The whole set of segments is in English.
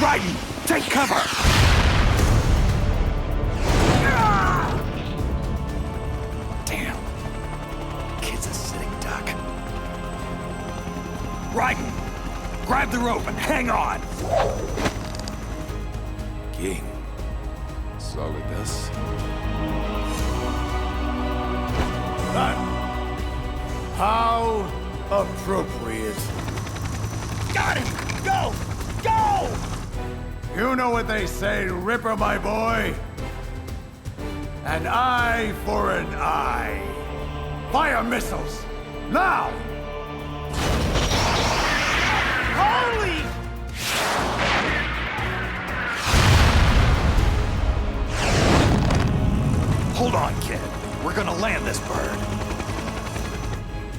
Raiden, take cover! Damn. Kid's a sitting duck. Raiden, grab the rope and hang on! King. Solidas. How appropriate. Got him! Go! Go! You know what they say, Ripper, my boy? An eye for an eye. Fire missiles! Now! Holy! Hold on, kid. We're gonna land this bird.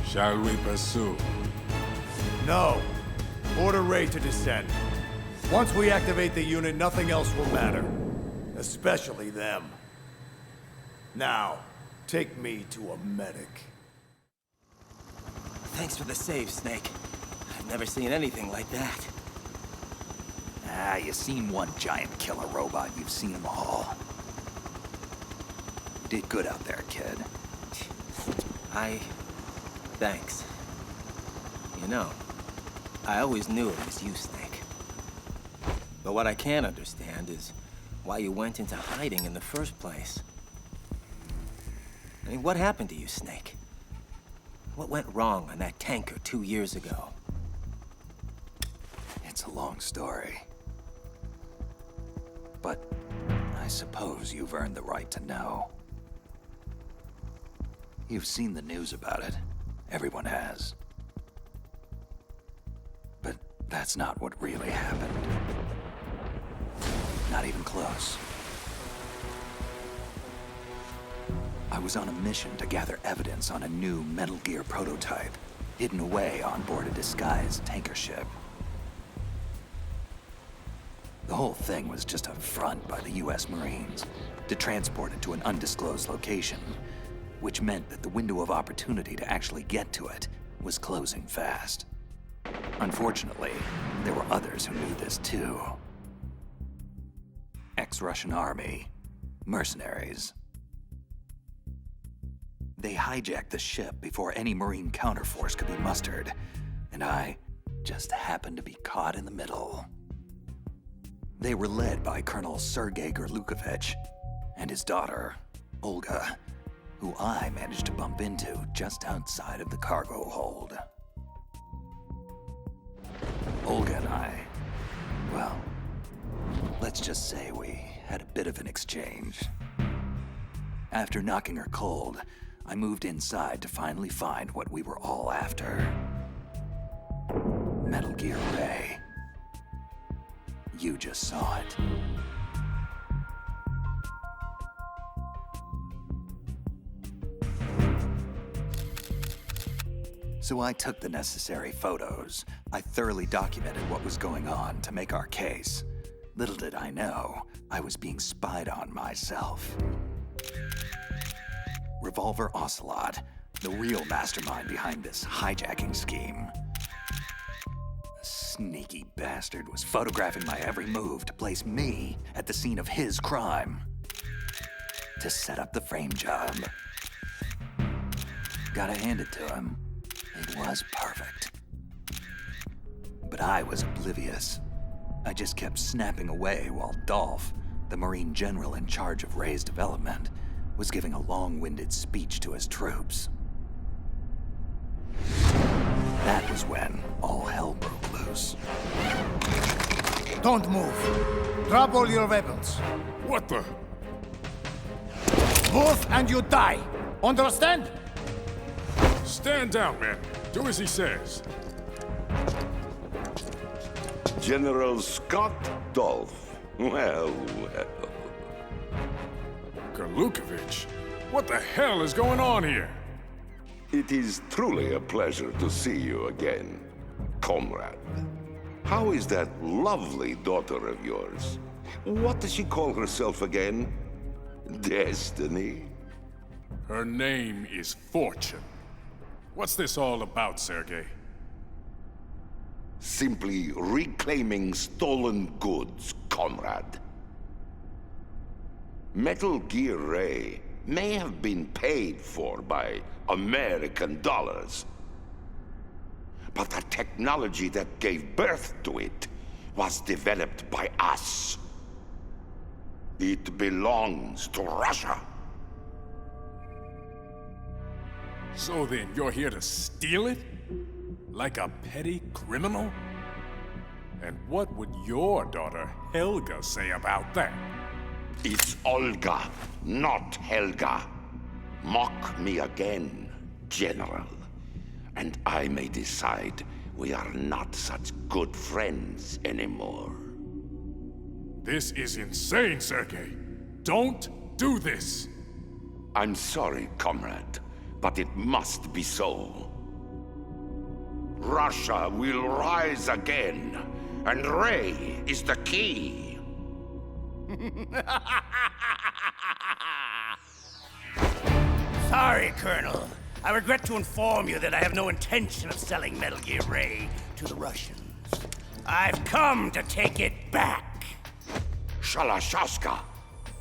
Shall we pursue? No. Order Ray to descend. Once we activate the unit, nothing else will matter. Especially them. Now, take me to a medic. Thanks for the save, Snake. I've never seen anything like that. Ah, you seen one giant killer robot, you've seen them all. You did good out there, kid. Thanks. You know, I always knew it was you, Snake. But what I can't understand is why you went into hiding in the first place. I mean, what happened to you, Snake? What went wrong on that tanker 2 years ago? It's a long story. But I suppose you've earned the right to know. You've seen the news about it. Everyone has. But that's not what really happened. Not even close. I was on a mission to gather evidence on a new Metal Gear prototype, hidden away on board a disguised tanker ship. The whole thing was just a front by the US Marines to transport it to an undisclosed location, which meant that the window of opportunity to actually get to it was closing fast. Unfortunately, there were others who knew this too. Ex-Russian army, mercenaries. They hijacked the ship before any Marine counterforce could be mustered, and I just happened to be caught in the middle. They were led by Colonel Sergei Gorlukovich and his daughter, Olga, who I managed to bump into just outside of the cargo hold. Olga and I, well, let's just say we had a bit of an exchange. After knocking her cold, I moved inside to finally find what we were all after. Metal Gear Ray. You just saw it. So I took the necessary photos. I thoroughly documented what was going on to make our case. Little did I know, I was being spied on myself. Revolver Ocelot, the real mastermind behind this hijacking scheme. The sneaky bastard was photographing my every move to place me at the scene of his crime. To set up the frame job. Gotta hand it to him. It was perfect. But I was oblivious. I just kept snapping away while Dolph, the Marine general in charge of Ray's development, was giving a long-winded speech to his troops. That was when all hell broke loose. Don't move. Drop all your weapons. What the? Move and you die. Understand? Stand down, man. Do as he says. General Scott Dolph. Well, well. Gorlukovich? What the hell is going on here? It is truly a pleasure to see you again, comrade. How is that lovely daughter of yours? What does she call herself again? Destiny? Her name is Fortune. What's this all about, Sergei? Simply reclaiming stolen goods, comrade. Metal Gear Ray may have been paid for by American dollars, but the technology that gave birth to it was developed by us. It belongs to Russia. So then, you're here to steal it? Like a petty criminal? And what would your daughter, Helga, say about that? It's Olga, not Helga. Mock me again, General, and I may decide we are not such good friends anymore. This is insane, Sergei. Don't do this. I'm sorry, comrade, but it must be so. Russia will rise again, and Ray is the key. Sorry, Colonel. I regret to inform you that I have no intention of selling Metal Gear Ray to the Russians. I've come to take it back. Shalashashka?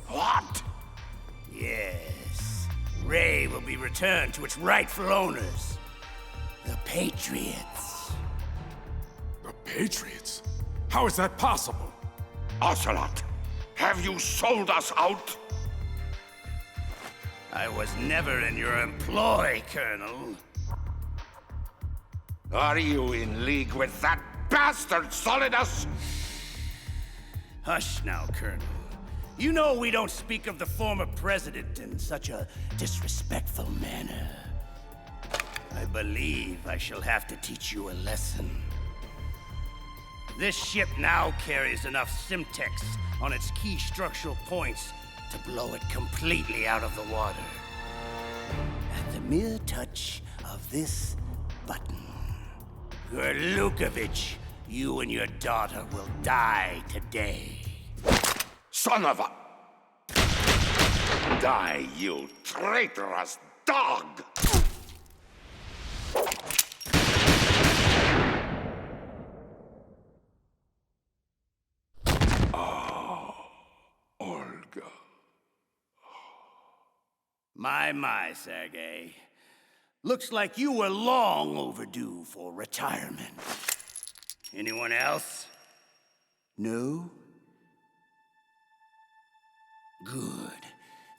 What? Yes. Ray will be returned to its rightful owners. The Patriots. The Patriots? How is that possible? Ocelot, have you sold us out? I was never in your employ, Colonel. Are you in league with that bastard Solidus? Hush now, Colonel. You know we don't speak of the former president in such a disrespectful manner. I believe I shall have to teach you a lesson. This ship now carries enough Simtex on its key structural points to blow it completely out of the water. At the mere touch of this button, Gerlukovich, you and your daughter will die today. Son of a... Die, you traitorous dog! Olga. My, Sergei. Looks like you were long overdue for retirement. Anyone else? No? Good.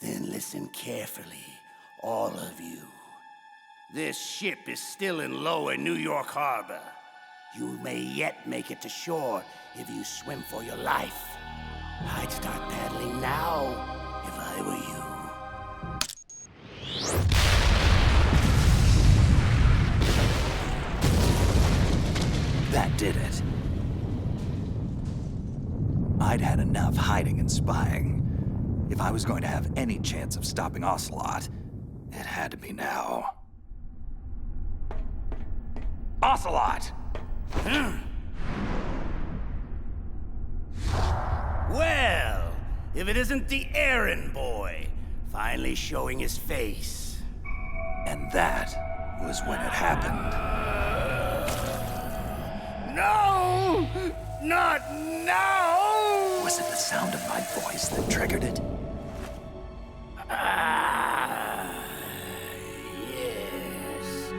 Then listen carefully, all of you. This ship is still in lower New York Harbor. You may yet make it to shore if you swim for your life. I'd start paddling now if I were you. That did it. I'd had enough hiding and spying. If I was going to have any chance of stopping Ocelot, it had to be now. Ocelot! Well, if it isn't the errand boy, finally showing his face. And that was when it happened. No! Not now! Was it the sound of my voice that triggered it? Yes.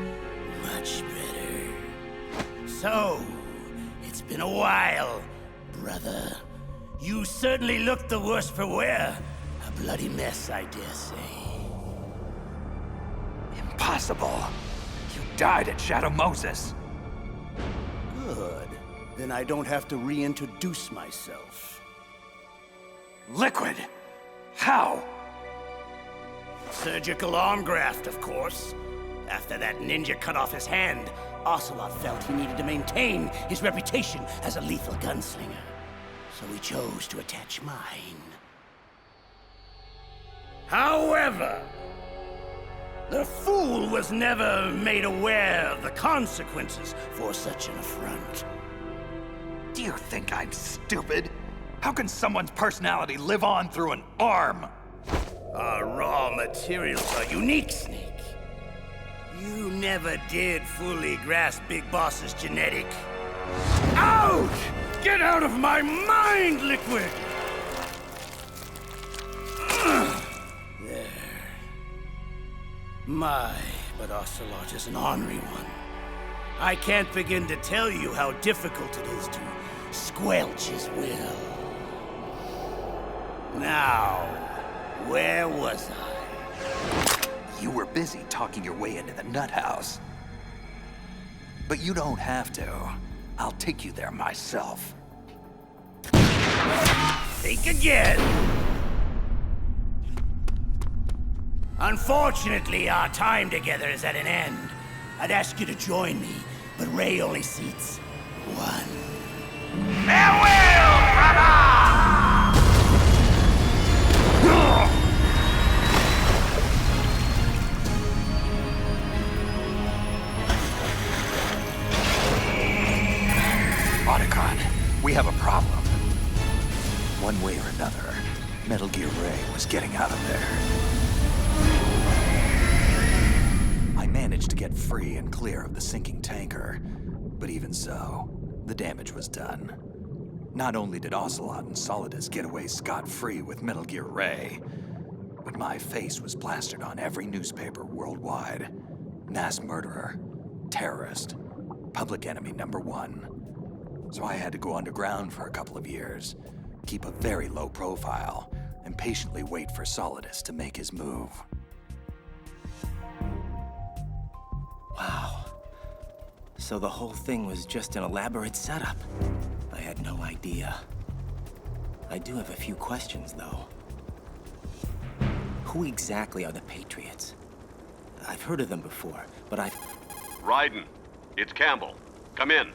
Much better. So, it's been a while, brother. You certainly look the worse for wear. A bloody mess, I dare say. Impossible. You died at Shadow Moses. Good. Then I don't have to reintroduce myself. Liquid! How? Surgical arm graft, of course. After that ninja cut off his hand, Ocelot felt he needed to maintain his reputation as a lethal gunslinger. So he chose to attach mine. However, the fool was never made aware of the consequences for such an affront. Do you think I'm stupid? How can someone's personality live on through an arm? Our raw materials are unique, Snake. You never did fully grasp Big Boss's genetic. Out! Get out of my mind, Liquid! There. But Ocelot is an ornery one. I can't begin to tell you how difficult it is to squelch his will. Now, where was I? You were busy talking your way into the nut house. But you don't have to. I'll take you there myself. Think again! Unfortunately, our time together is at an end. I'd ask you to join me, but Ray only seats one. Farewell, brother! Otacon, we have a problem. One way or another, Metal Gear Ray was getting out of there. I managed to get free and clear of the sinking tanker, but even so, the damage was done. Not only did Ocelot and Solidus get away scot-free with Metal Gear Ray, but my face was plastered on every newspaper worldwide. Mass murderer, terrorist, public enemy #1. So I had to go underground for a couple of years, keep a very low profile, and patiently wait for Solidus to make his move. Wow. So the whole thing was just an elaborate setup. I had no idea. I do have a few questions, though. Who exactly are the Patriots? I've heard of them before, but Raiden, it's Campbell. Come in.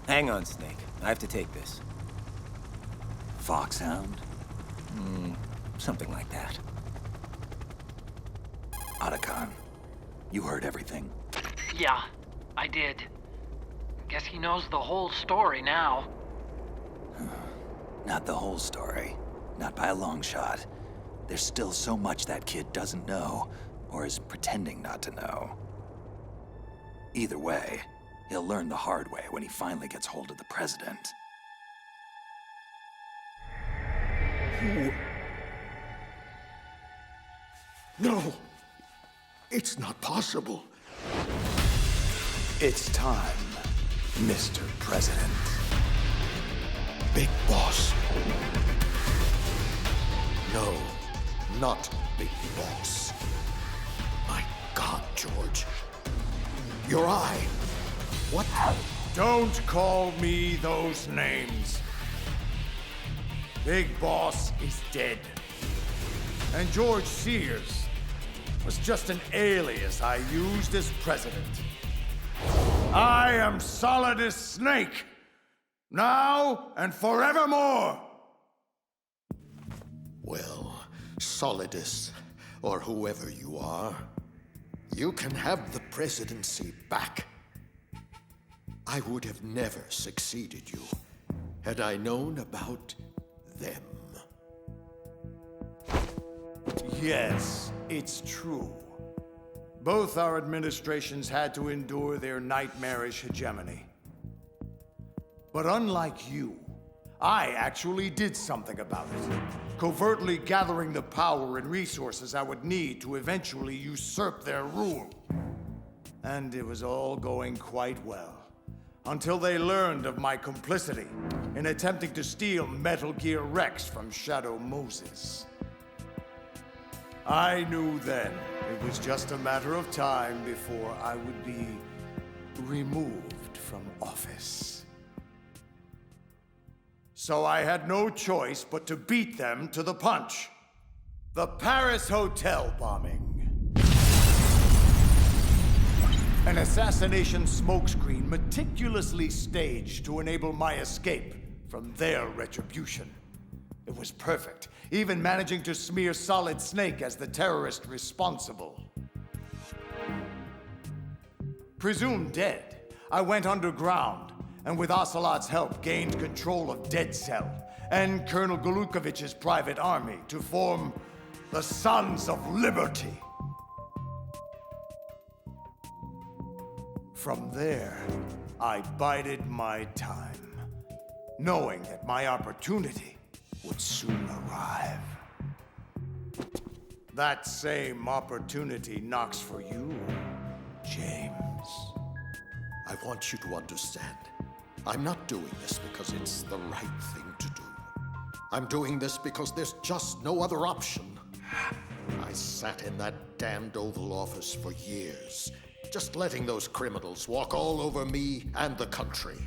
Hang on, Snake. I have to take this. Foxhound? Something like that. Otacon, you heard everything? Yeah, I did. Guess he knows the whole story now. Not the whole story. Not by a long shot. There's still so much that kid doesn't know, or is pretending not to know. Either way, he'll learn the hard way when he finally gets hold of the president. No! It's not possible. It's time, Mr. President. Big Boss. No, not Big Boss. My God, George. Your eye. What? Don't call me those names. Big Boss is dead. And George Sears was just an alias I used as president. I am Solidus Snake, now and forevermore. Well, Solidus, or whoever you are, you can have the presidency back. I would have never succeeded you had I known about them. Yes, it's true. Both our administrations had to endure their nightmarish hegemony. But unlike you, I actually did something about it, covertly gathering the power and resources I would need to eventually usurp their rule. And it was all going quite well, until they learned of my complicity in attempting to steal Metal Gear Rex from Shadow Moses. I knew then it was just a matter of time before I would be removed from office. So I had no choice but to beat them to the punch. The Paris Hotel bombing. An assassination smokescreen meticulously staged to enable my escape from their retribution. It was perfect, even managing to smear Solid Snake as the terrorist responsible. Presumed dead, I went underground, and with Ocelot's help gained control of Dead Cell and Colonel Golukovich's private army to form the Sons of Liberty. From there, I bided my time, knowing that my opportunity would soon arrive. That same opportunity knocks for you, James. I want you to understand. I'm not doing this because it's the right thing to do. I'm doing this because there's just no other option. I sat in that damned Oval Office for years, just letting those criminals walk all over me and the country.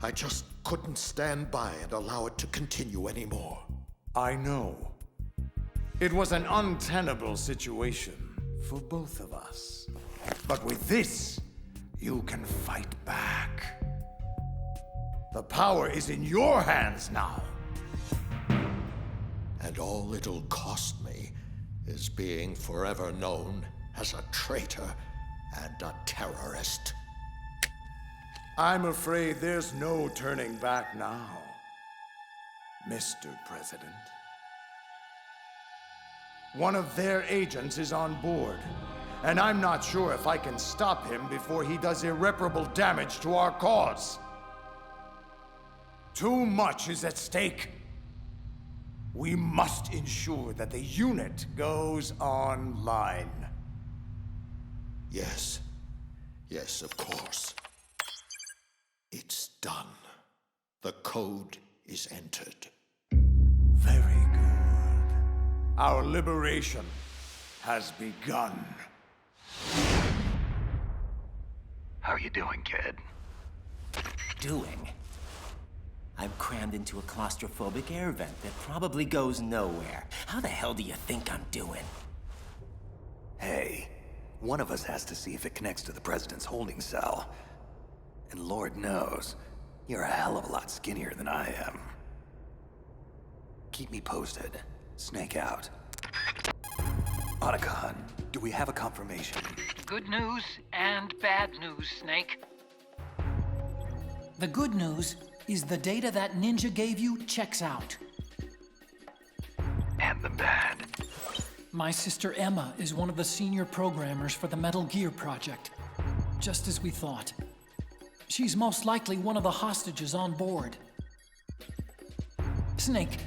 I just couldn't stand by and allow it to continue anymore. I know. It was an untenable situation for both of us. But with this, you can fight back. The power is in your hands now. And all it'll cost me is being forever known as a traitor and a terrorist. I'm afraid there's no turning back now, Mr. President. One of their agents is on board, and I'm not sure if I can stop him before he does irreparable damage to our cause. Too much is at stake. We must ensure that the unit goes online. Yes. Yes, of course. It's done. The code is entered. Very good. Our liberation has begun. How are you doing, kid? Doing? I'm crammed into a claustrophobic air vent that probably goes nowhere. How the hell do you think I'm doing? Hey, one of us has to see if it connects to the President's holding cell. And Lord knows, you're a hell of a lot skinnier than I am. Keep me posted. Snake out. Otacon, do we have a confirmation? Good news and bad news, Snake. The good news is the data that Ninja gave you checks out. And the bad. My sister Emma is one of the senior programmers for the Metal Gear project. Just as we thought. She's most likely one of the hostages on board. Snake,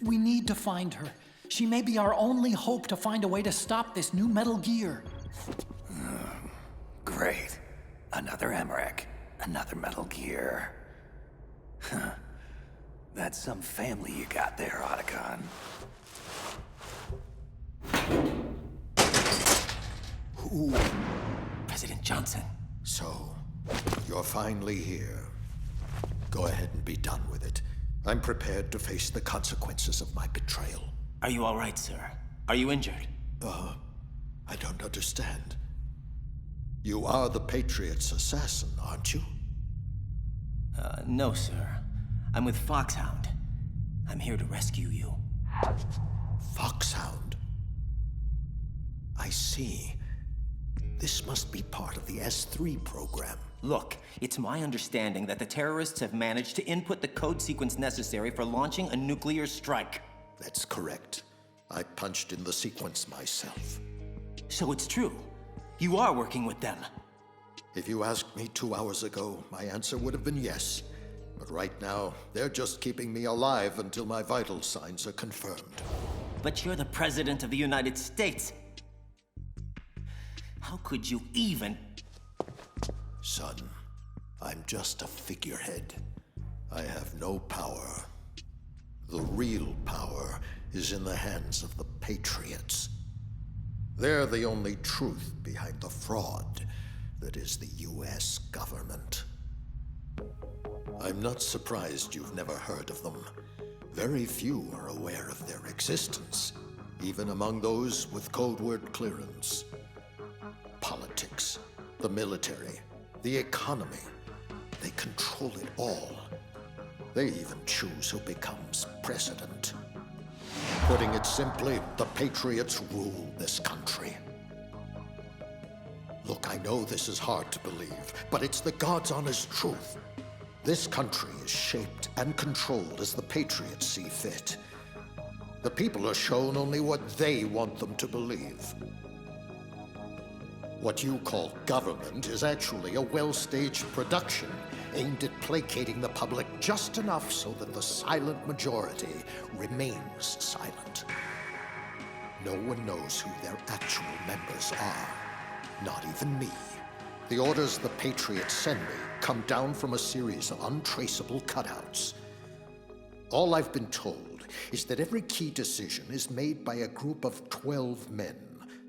we need to find her. She may be our only hope to find a way to stop this new Metal Gear. Great. Another Emmerich. Another Metal Gear. Huh. That's some family you got there, Otacon. Ooh. President Johnson. So, you're finally here. Go ahead and be done with it. I'm prepared to face the consequences of my betrayal. Are you all right, sir? Are you injured? I don't understand. You are the Patriots' assassin, aren't you? No, sir. I'm with Foxhound. I'm here to rescue you. Foxhound? I see. This must be part of the S3 program. Look, it's my understanding that the terrorists have managed to input the code sequence necessary for launching a nuclear strike. That's correct. I punched in the sequence myself. So it's true. You are working with them. If you asked me 2 hours ago, my answer would have been yes. But right now, they're just keeping me alive until my vital signs are confirmed. But you're the President of the United States. How could you even... Son, I'm just a figurehead. I have no power. The real power is in the hands of the Patriots. They're the only truth behind the fraud that is the US government. I'm not surprised you've never heard of them. Very few are aware of their existence, even among those with code word clearance. Politics, the military, the economy, they control it all. They even choose who becomes president. Putting it simply, the Patriots rule this country. Look, I know this is hard to believe, but it's the God's honest truth. This country is shaped and controlled as the Patriots see fit. The people are shown only what they want them to believe. What you call government is actually a well-staged production aimed at placating the public just enough so that the silent majority remains silent. No one knows who their actual members are. Not even me. The orders the Patriots send me come down from a series of untraceable cutouts. All I've been told is that every key decision is made by a group of 12 men,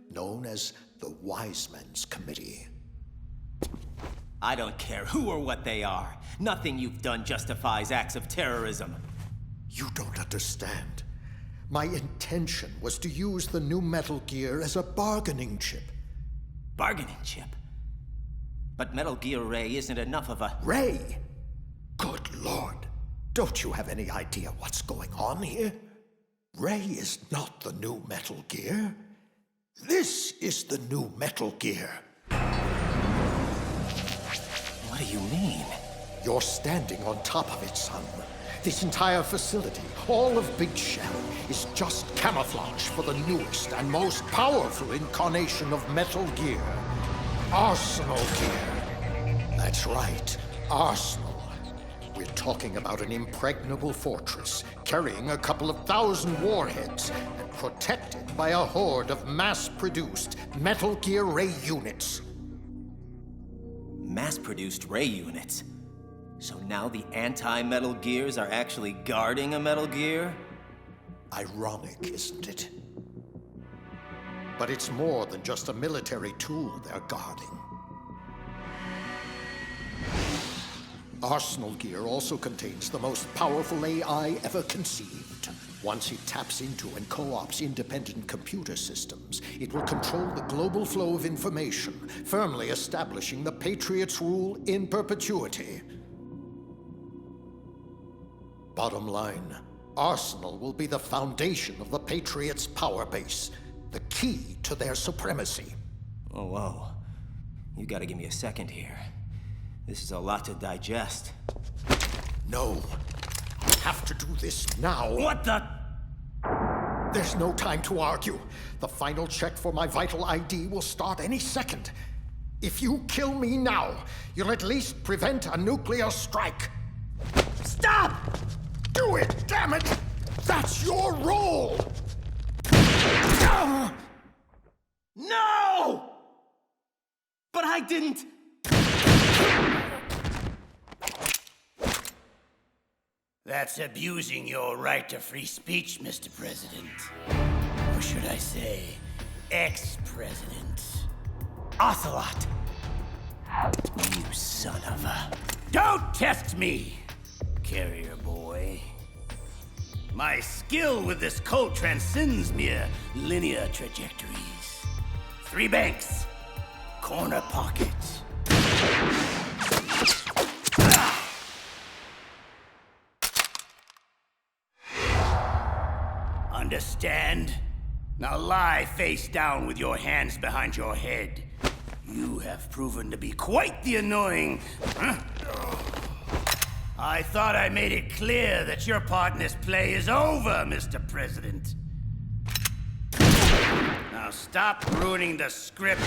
known as the Wise Men's Committee. I don't care who or what they are. Nothing you've done justifies acts of terrorism. You don't understand. My intention was to use the new Metal Gear as a bargaining chip. Bargaining chip? But Metal Gear Ray isn't enough of a... Ray? Good Lord. Don't you have any idea what's going on here? Ray is not the new Metal Gear. This is the new Metal Gear. What do you mean? You're standing on top of it, son. This entire facility, all of Big Shell, is just camouflage for the newest and most powerful incarnation of Metal Gear. Arsenal Gear. That's right, Arsenal. We're talking about an impregnable fortress, carrying a couple of thousand warheads, and protected by a horde of mass-produced Metal Gear Ray units. Mass-produced Ray units? So now the anti-Metal Gears are actually guarding a Metal Gear? Ironic, isn't it? But it's more than just a military tool they're guarding. Arsenal Gear also contains the most powerful AI ever conceived. Once it taps into and co-ops independent computer systems, it will control the global flow of information, firmly establishing the Patriots' rule in perpetuity. Bottom line, Arsenal will be the foundation of the Patriots' power base, the key to their supremacy. Oh, whoa. You gotta give me a second here. This is a lot to digest. No. I have to do this now. What the? There's no time to argue. The final check for my vital ID will start any second. If you kill me now, you'll at least prevent a nuclear strike. Stop! Do it, damn it! That's your role! No! But I didn't... That's abusing your right to free speech, Mr. President. Or should I say, ex-president. Ocelot! You son of a... Don't test me, carrier boy. My skill with this code transcends mere linear trajectories. 3 banks, corner pocket. Understand? Now lie face down with your hands behind your head. You have proven to be quite the annoying... I thought I made it clear that your part in this play is over, Mr. President. Now stop ruining the script.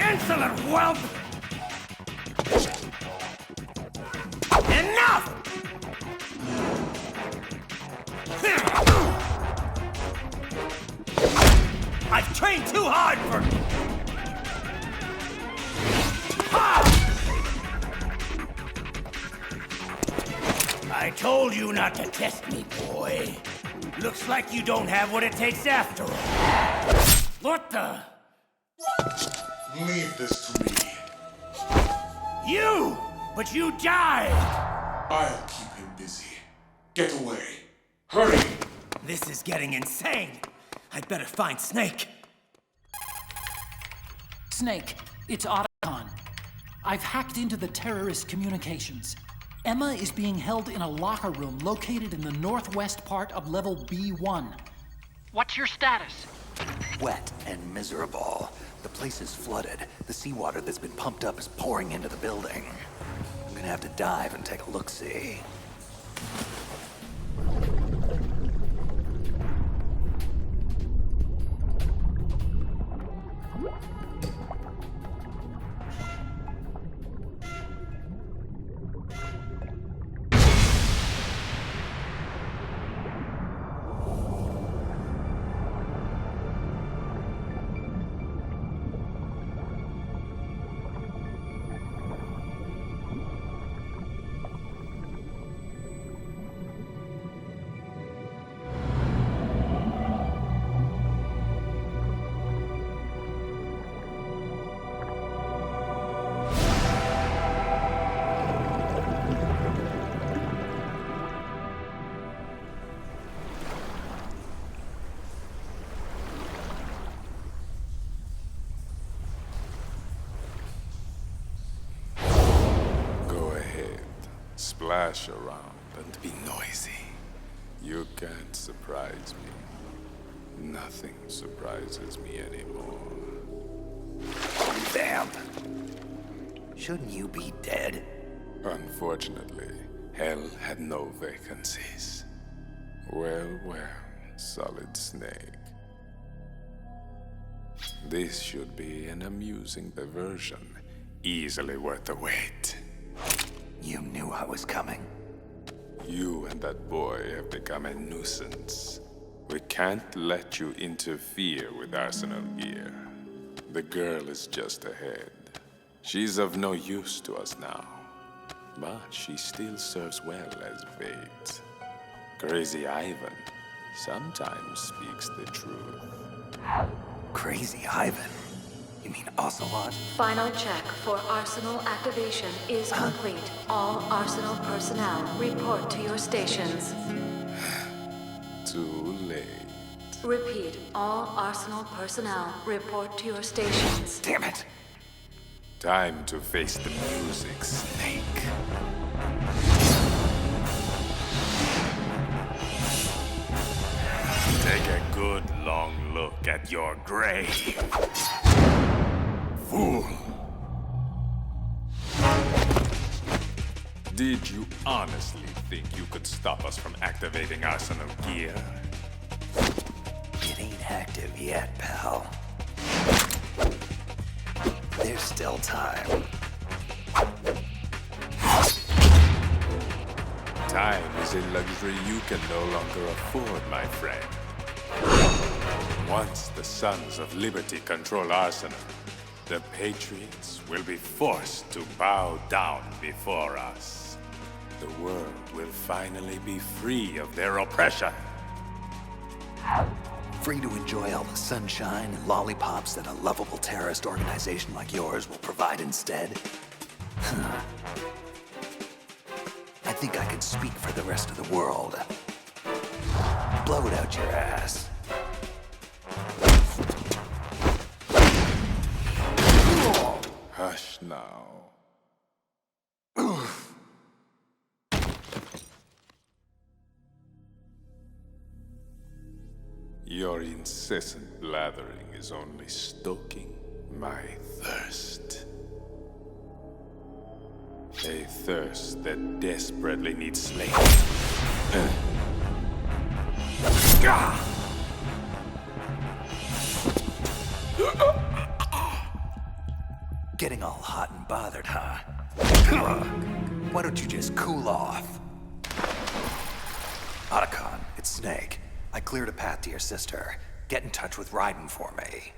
Insolent whelp! Enough! I've trained too hard for... I told you not to test me, boy. Looks like you don't have what it takes after all. What the? Leave this to me. You! But you died! I'll keep him busy. Get away. Hurry! This is getting insane. I'd better find Snake. Snake, it's Otacon. I've hacked into the terrorist communications. Emma is being held in a locker room located in the northwest part of level B1. What's your status? Wet and miserable. The place is flooded. The seawater that's been pumped up is pouring into the building. I'm gonna have to dive and take a look-see. Splash around and be noisy. You can't surprise me. Nothing surprises me anymore. Vamp. Shouldn't you be dead? Unfortunately, Hell had no vacancies. Well, Solid Snake. This should be an amusing diversion, easily worth the wait. You knew I was coming. You and that boy have become a nuisance. We can't let you interfere with Arsenal gear. The girl is just ahead. She's of no use to us now. But she still serves well as bait. Crazy Ivan sometimes speaks the truth. Crazy Ivan? You mean Ocelot? Final check for Arsenal activation is complete. All Arsenal personnel report to your stations. Too late. Repeat, all Arsenal personnel report to your stations. Damn it! Time to face the music, Snake. Take a good long look at your grave. Fool! Did you honestly think you could stop us from activating Arsenal gear? It ain't active yet, pal. There's still time. Time is a luxury you can no longer afford, my friend. Once the Sons of Liberty control Arsenal, the Patriots will be forced to bow down before us. The world will finally be free of their oppression. Free to enjoy all the sunshine and lollipops that a lovable terrorist organization like yours will provide instead? I think I could speak for the rest of the world. Blow it out your ass. Hush now. Your incessant blathering is only stoking my thirst. A thirst that desperately needs slaking. Getting all hot and bothered, huh? Why don't you just cool off? Otacon, it's Snake. I cleared a path to your sister. Get in touch with Raiden for me.